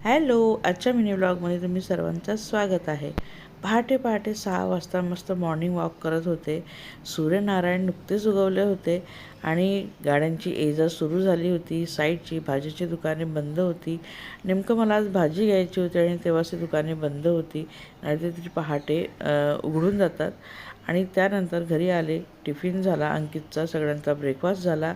Hello, आजच्या mini व्लॉगमध्ये तुम्ही सर्वांचं स्वागत आहे. पहाटे पहाटे 6 वाजता मस्त मॉर्निंग वॉक करत होते. सूर्यनारायण नुकतेच उगवले होते आणि गाड्यांची ये-जा सुरू झाली होती. साईडची भाजीची दुकाने बंद होती. नेमकं मला आज भाजी घ्यायची होती आणि तेव्हाच ती दुकाने बंद होती. नाहीतर ती पहाटे उघडून जातात. आणि त्यानंतर घरी आले, टिफिन झाला, अंकितचा सगळ्यांचा ब्रेकफास्ट झाला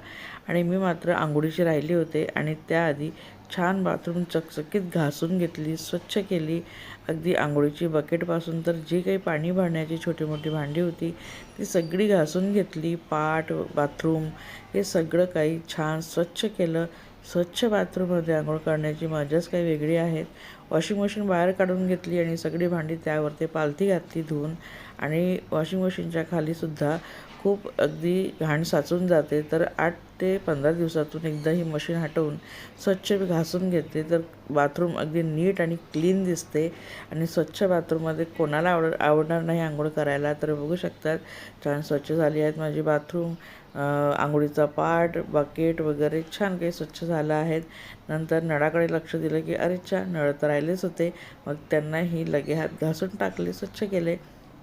आणि मी मात्र अंघोळीची राहिली होते आणि त्याआधी छान बाथरूम चकचकीत घासून घेतली, स्वच्छ केली. अगदी अंघोळीची बकेटपासून तर जी काही पाणी भरण्याची छोटी मोठी भांडी होती ती सगळी घासून घेतली. पाट, बाथरूम हे सगळं काही छान स्वच्छ केलं. स्वच्छ बाथरूममध्ये आंघोळ करण्याची मजाच काही वेगळी आहे. वॉशिंग मशीन बाहेर काढून घेतली आणि सगळी भांडी त्यावरती पालथी घातली धुवून. आणि वॉशिंग मशीनच्या खालीसुद्धा खूप अगदी घाण साचून जाते, तर 8 ते 15 दिवसातून एकदा ही मशीन हटवून स्वच्छ घासून घेते, तर बाथरूम अगदी नीट आणि क्लीन दिसते. आणि स्वच्छ बाथरूममध्ये कोणाला आवडणार नाही आंघोळ करायला. तर बघू शकतात छान स्वच्छ झाली आहेत माझी बाथरूम. आंघोळीचा पाट, बकेट वगैरे छान काही स्वच्छ झालं आहेत. नंतर नळाकडे लक्ष दिलं की अरेच्छा, नळ तर राहिलेच होते. मग त्यांनाही लगे हात घासून टाकले, स्वच्छ केले.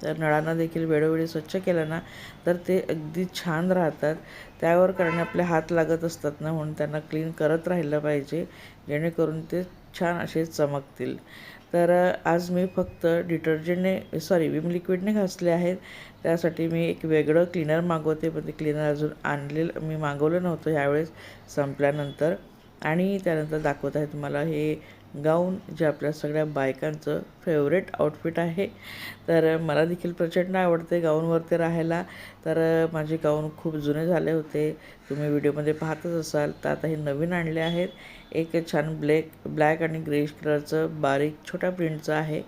तर नळांना देखील वेळोवेळी स्वच्छ केलं ना तर ते अगदी छान राहतात. त्यावर कारण आपले हात लागत असतात ना, म्हणून त्यांना क्लीन करत राहिलं पाहिजे, जेणेकरून ते छान असे चमकतील. तर आज मी फक्त विम लिक्विडने घासले आहेत. त्यासाठी मी एक वेगळं क्लीनर मागवते, पण ते क्लीनर अजून मी मागवलं नव्हतं ह्यावेळेस संपल्यानंतर. आणि त्यानंतर दाखवत आहे तुम्हाला हे गाऊन, जे आपल्या सगळ्या बायकांचं फेवरेट आउटफिट आहे. तर मला देखील प्रचंड आवडते गाऊनवरती राहायला. तर माझे गाऊन खूप जुने झाले होते, तुम्ही व्हिडिओमध्ये पाहतच असाल. तर आता हे नवीन आणले आहेत. एक छान ब्लॅक आणि ग्रेश कलरचं बारीक छोट्या प्रिंटचं आहे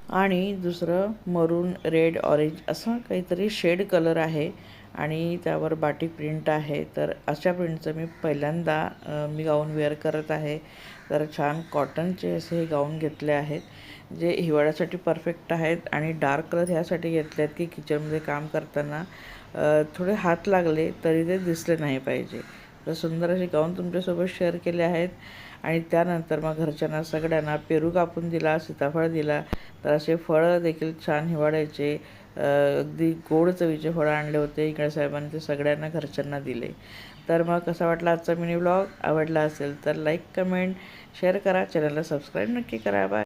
आणि दुसरं मरून, रेड, ऑरेंज असं काहीतरी शेड कलर आहे आणि त्यावर बाटिक प्रिंट आहे. तर अशा प्रिंटचं मी पहिल्यांदा मी गाऊन वेअर करत आहे. तर छान कॉटनचे असे हे गाऊन घेतले आहेत, जे हिवाळ्यासाठी परफेक्ट आहेत. आणि डार्क कलर ह्यासाठी घेतले आहेत की किचनमध्ये काम करताना थोडे हात लागले तरी ते दिसले नाही पाहिजे. तर सुंदर असे गाऊन तुमच्यासोबत शेअर केले आहेत. आणि त्यानंतर मग घरच्यांना सगळ्यांना पेरू कापून दिला, सीताफळ दिला. तर असे फळं देखील छान हिवाळ्याचे अगदी गोड चवीचे फळं आणले होते इकडे साहेबांनी, ते सगळ्यांना घरच्यांना दिले. तर मग कसा वाटला आजचा मिनी व्लॉग? आवडला असेल तर लाईक, कमेंट, शेअर करा. चॅनलला सबस्क्राईब नक्की करा. बाय.